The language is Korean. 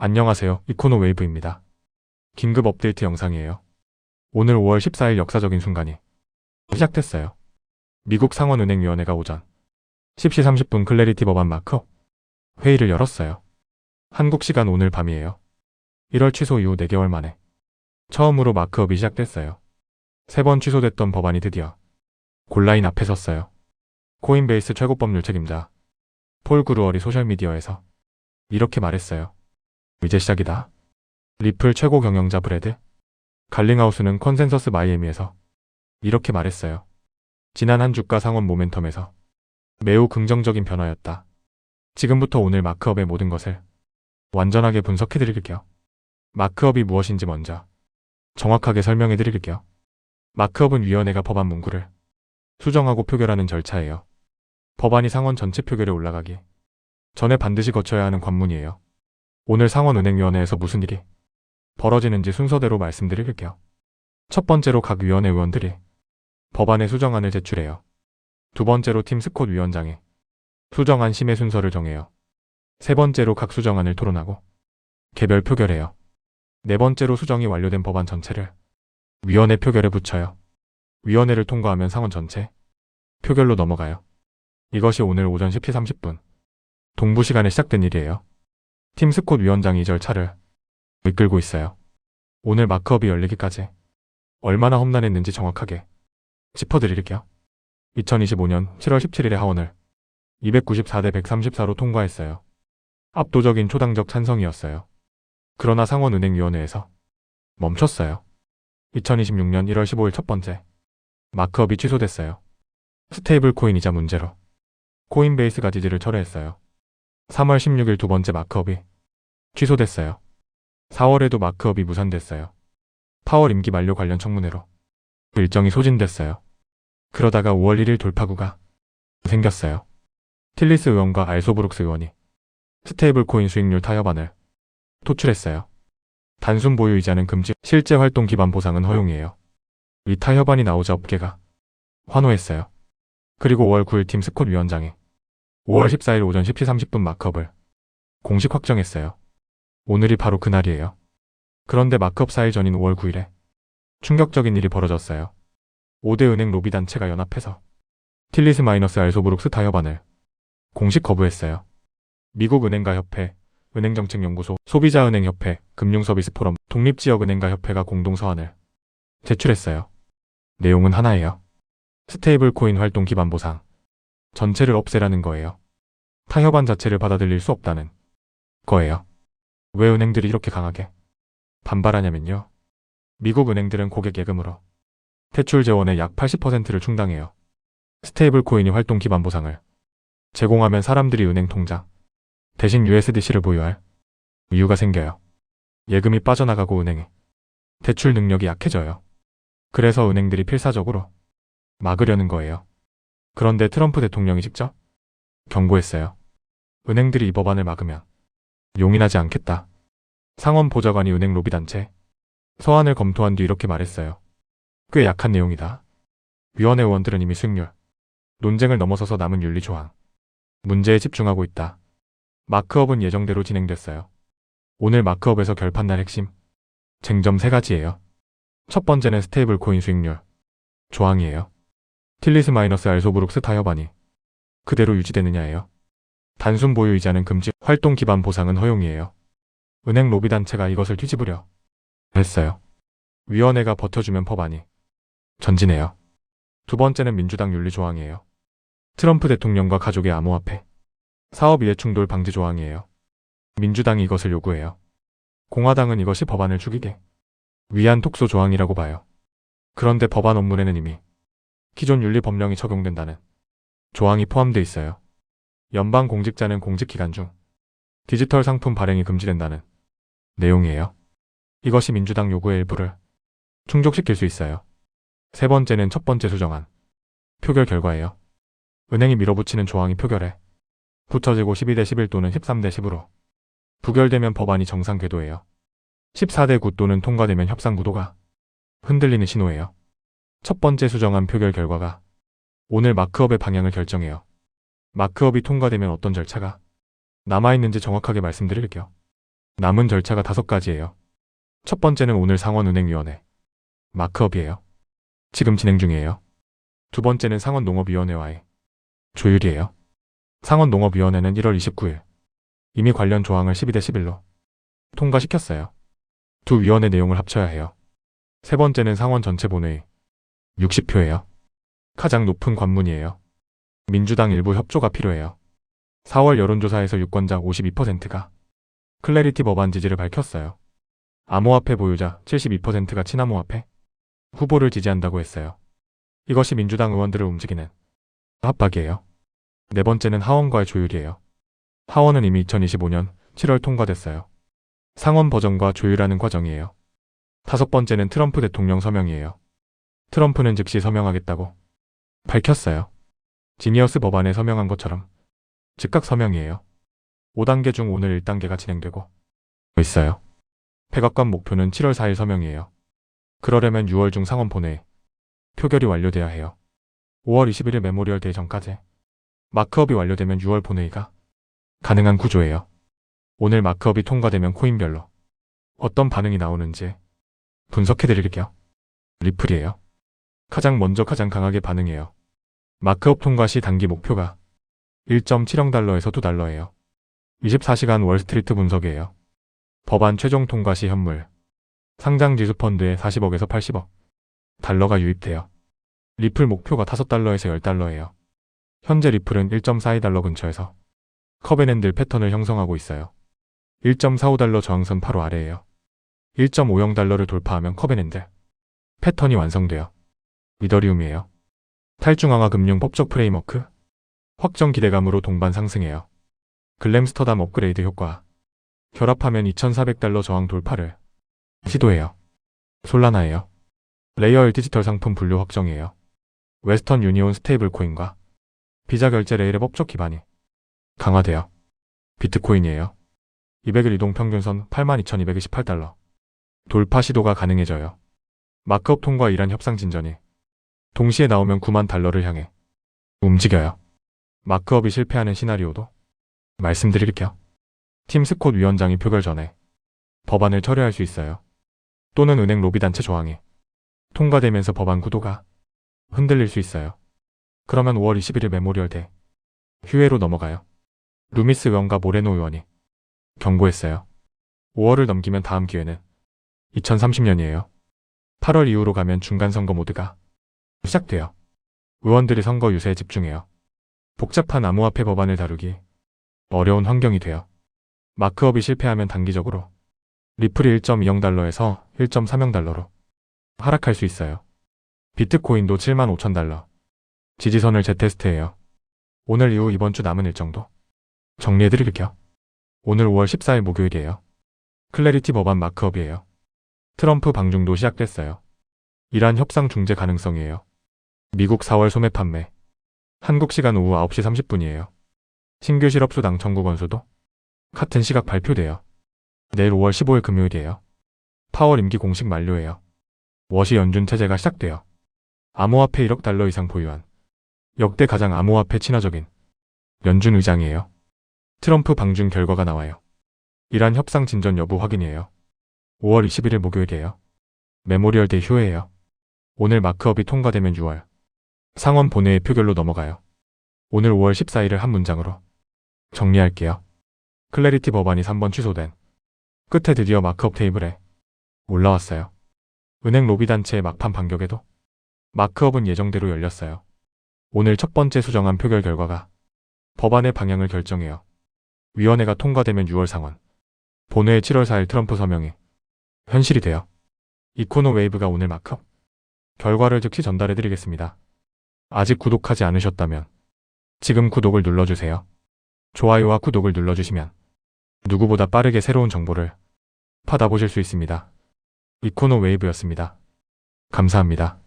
안녕하세요. 이코노 웨이브입니다. 긴급 업데이트 영상이에요. 오늘 5월 14일 역사적인 순간이 시작됐어요. 미국 상원은행위원회가 오전 10시 30분 클래리티 법안 마크업 회의를 열었어요. 한국 시간 오늘 밤이에요. 1월 취소 이후 4개월 만에 처음으로 마크업이 시작됐어요. 3번 취소됐던 법안이 드디어 골라인 앞에 섰어요. 코인베이스 최고 법률 책임자 폴 그루얼이 소셜미디어에서 이렇게 말했어요. 이제 시작이다. 리플 최고 경영자 브래드 갈링하우스는 컨센서스 마이애미에서 이렇게 말했어요. 지난 한 주가 상원 모멘텀에서 매우 긍정적인 변화였다. 지금부터 오늘 마크업의 모든 것을 완전하게 분석해드릴게요. 마크업이 무엇인지 먼저 정확하게 설명해드릴게요. 마크업은 위원회가 법안 문구를 수정하고 표결하는 절차예요. 법안이 상원 전체 표결에 올라가기 전에 반드시 거쳐야 하는 관문이에요. 오늘 상원은행위원회에서 무슨 일이 벌어지는지 순서대로 말씀드릴게요. 첫 번째로 각 위원회 의원들이 법안의 수정안을 제출해요. 두 번째로 팀 스콧 위원장이 수정안 심의 순서를 정해요. 세 번째로 각 수정안을 토론하고 개별 표결해요. 네 번째로 수정이 완료된 법안 전체를 위원회 표결에 붙여요. 위원회를 통과하면 상원 전체 표결로 넘어가요. 이것이 오늘 오전 10시 30분 동부 시간에 시작된 일이에요. 팀 스콧 위원장이 이 절차를 이끌고 있어요. 오늘 마크업이 열리기까지 얼마나 험난했는지 정확하게 짚어드릴게요. 2025년 7월 17일에 하원을 294대 134로 통과했어요. 압도적인 초당적 찬성이었어요. 그러나 상원은행위원회에서 멈췄어요. 2026년 1월 15일 첫 번째 마크업이 취소됐어요. 스테이블 코인 이자 문제로 코인베이스가 지지를 철회했어요. 3월 16일 두 번째 마크업이 취소됐어요. 4월에도 마크업이 무산됐어요. 파월 임기 만료 관련 청문회로 일정이 소진됐어요. 그러다가 5월 1일 돌파구가 생겼어요. 틸리스 의원과 알소브룩스 의원이 스테이블 코인 수익률 타협안을 도출했어요. 단순 보유 이자는 금지, 실제 활동 기반 보상은 허용이에요. 이 타협안이 나오자 업계가 환호했어요. 그리고 5월 9일 팀 스콧 위원장이 5월 14일 오전 10시 30분 마크업을 공식 확정했어요. 오늘이 바로 그날이에요. 그런데 마크업 4일 전인 5월 9일에 충격적인 일이 벌어졌어요. 5대 은행 로비 단체가 연합해서 틸리스 마이너스 알소브룩스 타협안을 공식 거부했어요. 미국 은행가 협회, 은행정책연구소, 소비자은행협회, 금융서비스 포럼, 독립지역은행가 협회가 공동 서한을 제출했어요. 내용은 하나예요. 스테이블 코인 활동 기반 보상 전체를 없애라는 거예요. 타협안 자체를 받아들일 수 없다는 거예요. 왜 은행들이 이렇게 강하게 반발하냐면요. 미국 은행들은 고객 예금으로 대출 재원의 약 80%를 충당해요. 스테이블 코인이 활동 기반 보상을 제공하면 사람들이 은행 통장 대신 USDC를 보유할 이유가 생겨요. 예금이 빠져나가고 은행의 대출 능력이 약해져요. 그래서 은행들이 필사적으로 막으려는 거예요. 그런데 트럼프 대통령이 직접 경고했어요. 은행들이 이 법안을 막으면 용인하지 않겠다. 상원 보좌관이 은행 로비단체 서한을 검토한 뒤 이렇게 말했어요. 꽤 약한 내용이다. 위원회 의원들은 이미 수익률 논쟁을 넘어서서 남은 윤리 조항 문제에 집중하고 있다. 마크업은 예정대로 진행됐어요. 오늘 마크업에서 결판날 핵심 쟁점 3가지예요. 첫 번째는 스테이블 코인 수익률 조항이에요. 틸리스 마이너스 알소브룩스 타협안이 그대로 유지되느냐예요. 단순 보유 이자는 금지, 활동 기반 보상은 허용이에요. 은행 로비 단체가 이것을 뒤집으려 했어요. 위원회가 버텨주면 법안이 전진해요. 두 번째는 민주당 윤리 조항이에요. 트럼프 대통령과 가족의 암호화폐 사업 이해충돌 방지 조항이에요. 민주당이 이것을 요구해요. 공화당은 이것이 법안을 죽이게 위한 독소 조항이라고 봐요. 그런데 법안 원문에는 이미 기존 윤리 법령이 적용된다는 조항이 포함되어 있어요. 연방 공직자는 공직 기간 중 디지털 상품 발행이 금지된다는 내용이에요. 이것이 민주당 요구의 일부를 충족시킬 수 있어요. 세 번째는 첫 번째 수정안 표결 결과예요. 은행이 밀어붙이는 조항이 표결에 붙여지고 12대 11 또는 13대 10으로 부결되면 법안이 정상 궤도예요. 14대 9 또는 통과되면 협상 구도가 흔들리는 신호예요. 첫 번째 수정안 표결 결과가 오늘 마크업의 방향을 결정해요. 마크업이 통과되면 어떤 절차가 남아있는지 정확하게 말씀드릴게요. 남은 절차가 5가지예요. 첫 번째는 오늘 상원은행위원회 마크업이에요. 지금 진행 중이에요. 두 번째는 상원농업위원회와의 조율이에요. 상원농업위원회는 1월 29일 이미 관련 조항을 12대 11로 통과시켰어요. 두 위원회 내용을 합쳐야 해요. 세 번째는 상원 전체 본회의 60표예요. 가장 높은 관문이에요. 민주당 일부 협조가 필요해요. 4월 여론조사에서 유권자 52%가 클래리티 법안 지지를 밝혔어요. 암호화폐 보유자 72%가 친암호화폐 후보를 지지한다고 했어요. 이것이 민주당 의원들을 움직이는 압박이에요. 네 번째는 하원과의 조율이에요. 하원은 이미 2025년 7월 통과됐어요. 상원 버전과 조율하는 과정이에요. 다섯 번째는 트럼프 대통령 서명이에요. 트럼프는 즉시 서명하겠다고 밝혔어요. 지니어스 법안에 서명한 것처럼 즉각 서명이에요. 5단계 중 오늘 1단계가 진행되고 있어요. 백악관 목표는 7월 4일 서명이에요. 그러려면 6월 중 상원 본회의 표결이 완료돼야 해요. 5월 21일 메모리얼 데이 전까지 마크업이 완료되면 6월 본회의가 가능한 구조예요. 오늘 마크업이 통과되면 코인별로 어떤 반응이 나오는지 분석해드릴게요. 리플이에요. 가장 먼저 가장 강하게 반응해요. 마크업 통과 시 단기 목표가 1.70달러에서 2달러예요. 24시간 월스트리트 분석이에요. 법안 최종 통과 시 현물 상장지수 펀드에 40억에서 80억 달러가 유입돼요. 리플 목표가 5달러에서 10달러예요. 현재 리플은 1.42달러 근처에서 커벤핸들 패턴을 형성하고 있어요. 1.45달러 저항선 바로 아래예요. 1.50달러를 돌파하면 커벤핸들 패턴이 완성돼요. 이더리움이에요. 탈중앙화 금융 법적 프레임워크 확정 기대감으로 동반 상승해요. 글램스터담 업그레이드 효과 결합하면 2400달러 저항 돌파를 시도해요. 솔라나예요. 레이어일 디지털 상품 분류 확정이에요. 웨스턴 유니온 스테이블 코인과 비자 결제 레일의 법적 기반이 강화돼요. 비트코인이에요. 200일 이동 평균선 82,228달러 돌파 시도가 가능해져요. 마크업 통과 이란 협상 진전이 동시에 나오면 9만 달러를 향해 움직여요. 마크업이 실패하는 시나리오도 말씀드릴게요. 팀 스콧 위원장이 표결 전에 법안을 철회할 수 있어요. 또는 은행 로비단체 조항이 통과되면서 법안 구도가 흔들릴 수 있어요. 그러면 5월 21일 메모리얼 데 휴회로 넘어가요. 루미스 의원과 모레노 의원이 경고했어요. 5월을 넘기면 다음 기회는 2030년이에요. 8월 이후로 가면 중간선거 모드가 시작돼요. 의원들이 선거 유세에 집중해요. 복잡한 암호화폐 법안을 다루기 어려운 환경이 돼요. 마크업이 실패하면 단기적으로 리플이 1.20달러에서 1.30달러로 하락할 수 있어요. 비트코인도 75,000달러 지지선을 재테스트해요. 오늘 이후 이번 주 남은 일정도 정리해드릴게요. 오늘 5월 14일 목요일이에요. 클래리티 법안 마크업이에요. 트럼프 방중도 시작됐어요. 이란 협상 중재 가능성이에요. 미국 4월 소매 판매 한국 시간 오후 9시 30분이에요. 신규 실업수당 청구 건수도 같은 시각 발표돼요. 내일 5월 15일 금요일이에요. 파월 임기 공식 만료예요. 워시 연준 체제가 시작돼요. 암호화폐 1억 달러 이상 보유한 역대 가장 암호화폐 친화적인 연준 의장이에요. 트럼프 방중 결과가 나와요. 이란 협상 진전 여부 확인이에요. 5월 21일 목요일이에요. 메모리얼 데이 휴회예요. 오늘 마크업이 통과되면 6월 상원 본회의 표결로 넘어가요. 오늘 5월 14일을 한 문장으로 정리할게요. 클래리티 법안이 3번 취소된 끝에 드디어 마크업 테이블에 올라왔어요. 은행 로비단체의 막판 반격에도 마크업은 예정대로 열렸어요. 오늘 첫 번째 수정안 표결 결과가 법안의 방향을 결정해요. 위원회가 통과되면 6월 상원, 본회의 7월 4일 트럼프 서명이 현실이 돼요. 이코노 웨이브가 오늘 마크업 결과를 즉시 전달해드리겠습니다. 아직 구독하지 않으셨다면 지금 구독을 눌러주세요. 좋아요와 구독을 눌러주시면 누구보다 빠르게 새로운 정보를 받아보실 수 있습니다. 이코노 웨이브였습니다. 감사합니다.